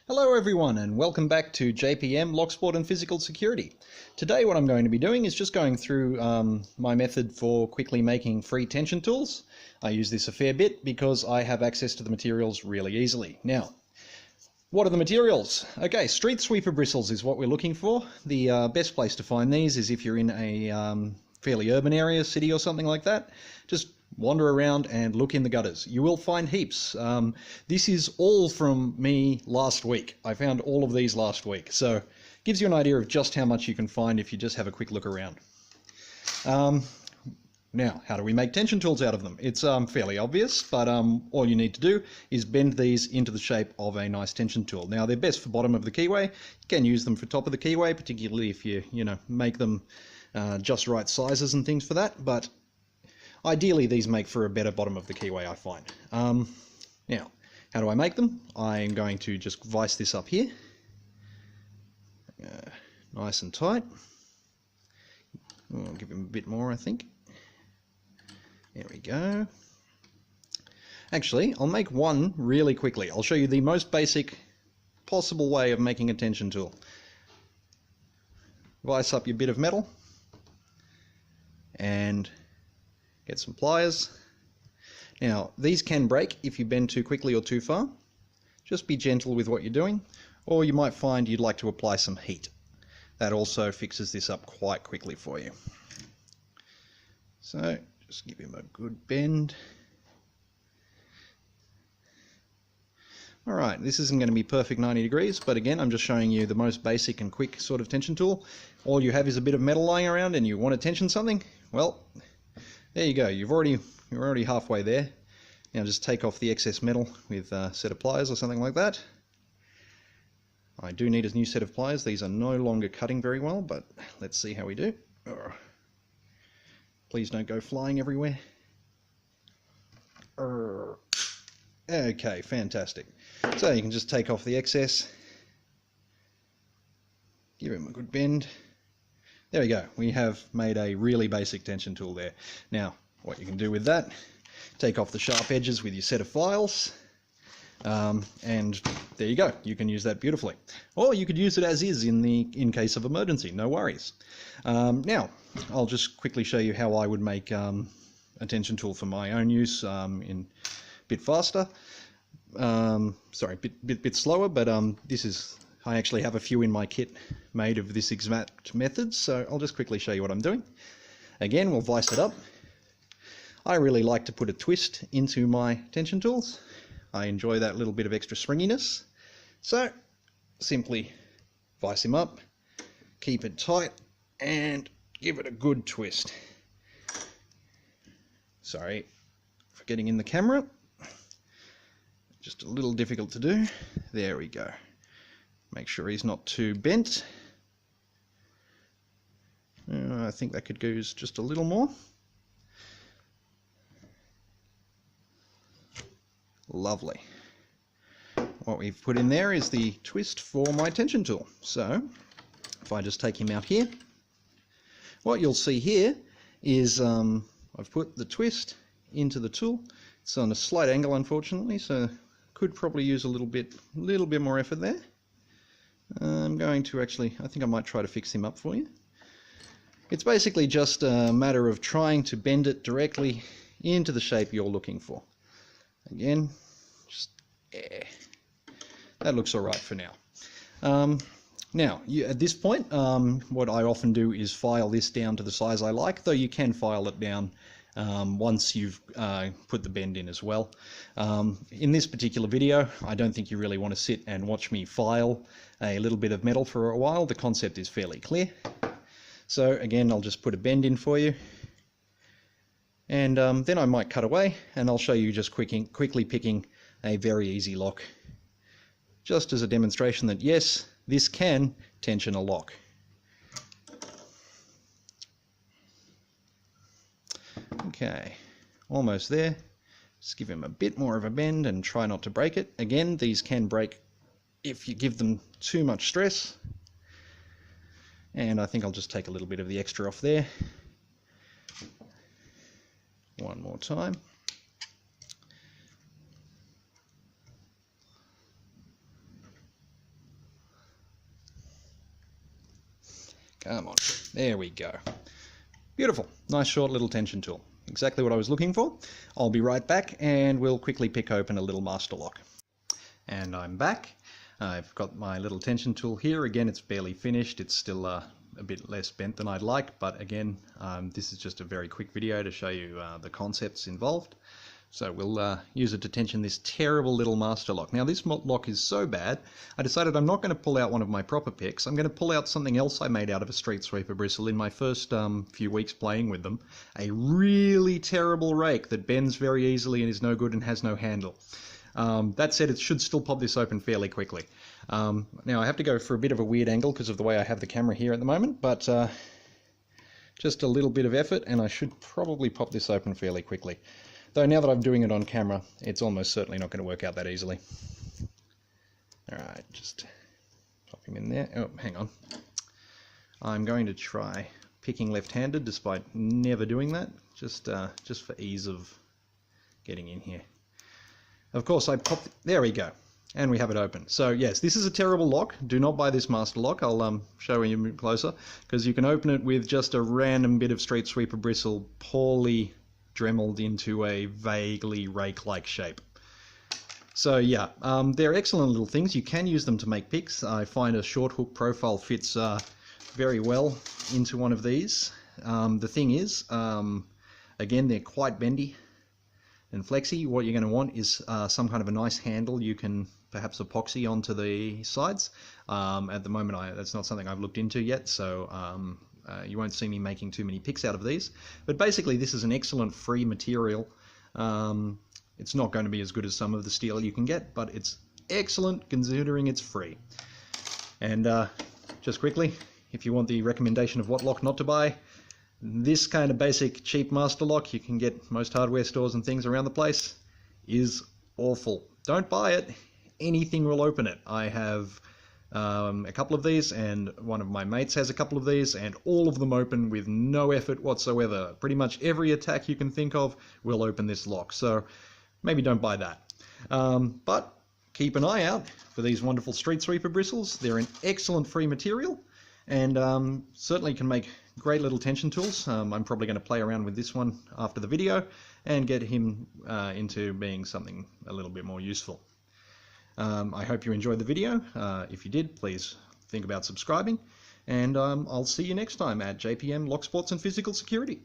Hello everyone and welcome back to JPM Locksport and Physical Security. Today what I'm going to be doing is just going through my method for quickly making free tension tools. I use this a fair bit because I have access to the materials really easily. Now, what are the materials? Okay, street sweeper bristles is what we're looking for. The best place to find these is if you're in a fairly urban area, city or something like that. Just wander around and look in the gutters. You will find heaps. This is all from me last week. I found all of these last week, so gives you an idea of just how much you can find if you just have a quick look around. Now, how do we make tension tools out of them? It's fairly obvious, but all you need to do is bend these into the shape of a nice tension tool. Now, they're best for bottom of the keyway. You can use them for top of the keyway, particularly if you make them just right sizes and things for that, but ideally these make for a better bottom of the keyway, I find. Now, how do I make them? I'm going to just vise this up here, nice and tight. I'll give him a bit more, I think. There we go. Actually, I'll make one really quickly. I'll show you the most basic possible way of making a tension tool. Vise up your bit of metal and get some pliers. Now, these can break if you bend too quickly or too far. Just be gentle with what you're doing, or you might find you'd like to apply some heat. That also fixes this up quite quickly for you. So, just give him a good bend. Alright, this isn't going to be perfect 90 degrees, but again, I'm just showing you the most basic and quick sort of tension tool. All you have is a bit of metal lying around and you want to tension something? Well, there you go, you're already halfway there. Now just take off the excess metal with a set of pliers or something like that. I do need a new set of pliers. These are no longer cutting very well, but let's see how we do. Please don't go flying everywhere. Okay, fantastic. So you can just take off the excess, give him a good bend. There we go, we have made a really basic tension tool there. Now, what you can do with that, take off the sharp edges with your set of files, and there you go, you can use that beautifully. Or you could use it as is in case of emergency, no worries. Now, I'll just quickly show you how I would make a tension tool for my own use in a bit faster. Sorry, bit slower, but I actually have a few in my kit made of this exact method, so I'll just quickly show you what I'm doing. Again, we'll vise it up. I really like to put a twist into my tension tools. I enjoy that little bit of extra springiness. So, simply vise him up, keep it tight, and give it a good twist. Sorry for getting in the camera. Just a little difficult to do. There we go. Make sure he's not too bent. I think that could go just a little more. Lovely. What we've put in there is the twist for my tension tool. So, if I just take him out here, what you'll see here is I've put the twist into the tool. It's on a slight angle, unfortunately, so could probably use a little bit more effort there. I'm going to actually, I think I might try to fix him up for you. It's basically just a matter of trying to bend it directly into the shape you're looking for. Again, just that looks alright for now. Now, at this point, what I often do is file this down to the size I like, though you can file it down once you've put the bend in as well. In this particular video, I don't think you really want to sit and watch me file a little bit of metal for a while. The concept is fairly clear. So again, I'll just put a bend in for you. And then I might cut away and I'll show you just quickly picking a very easy lock. Just as a demonstration that yes, this can tension a lock. Okay, almost there. Just give him a bit more of a bend and try not to break it. Again, these can break if you give them too much stress. And I think I'll just take a little bit of the extra off there. One more time. Come on, there we go. Beautiful, nice short little tension tool. Exactly what I was looking for. I'll be right back and we'll quickly pick open a little master lock. And I'm back. I've got my little tension tool here. Again, it's barely finished. It's still a bit less bent than I'd like, but again, this is just a very quick video to show you the concepts involved. So we'll use it to tension this terrible little master lock. Now this lock is so bad, I decided I'm not going to pull out one of my proper picks. I'm going to pull out something else I made out of a street sweeper bristle in my first few weeks playing with them. A really terrible rake that bends very easily and is no good and has no handle. That said, it should still pop this open fairly quickly. Now I have to go for a bit of a weird angle because of the way I have the camera here at the moment, but just a little bit of effort and I should probably pop this open fairly quickly. Though now that I'm doing it on camera, it's almost certainly not going to work out that easily. Alright, just pop him in there. Oh, hang on. I'm going to try picking left-handed despite never doing that, just for ease of getting in here. Of course, I pop... There we go. And we have it open. So yes, this is a terrible lock. Do not buy this master lock. I'll show you closer, because you can open it with just a random bit of street sweeper bristle poorly dremeled into a vaguely rake-like shape. So yeah, they're excellent little things. You can use them to make picks. I find a short hook profile fits very well into one of these. The thing is, again, they're quite bendy and flexy. What you're going to want is some kind of a nice handle you can perhaps epoxy onto the sides. At the moment, that's not something I've looked into yet, so you won't see me making too many picks out of these. But basically, this is an excellent free material. It's not going to be as good as some of the steel you can get, but it's excellent considering it's free. And just quickly, if you want the recommendation of what lock not to buy, this kind of basic cheap master lock you can get most hardware stores and things around the place is awful. Don't buy it. Anything will open it. I have a couple of these, and one of my mates has a couple of these, and all of them open with no effort whatsoever. Pretty much every attack you can think of will open this lock, so maybe don't buy that. But keep an eye out for these wonderful street sweeper bristles. They're an excellent free material, and certainly can make great little tension tools. I'm probably going to play around with this one after the video and get him into being something a little bit more useful. I hope you enjoyed the video. If you did, please think about subscribing, and I'll see you next time at JPM Locksports and Physical Security.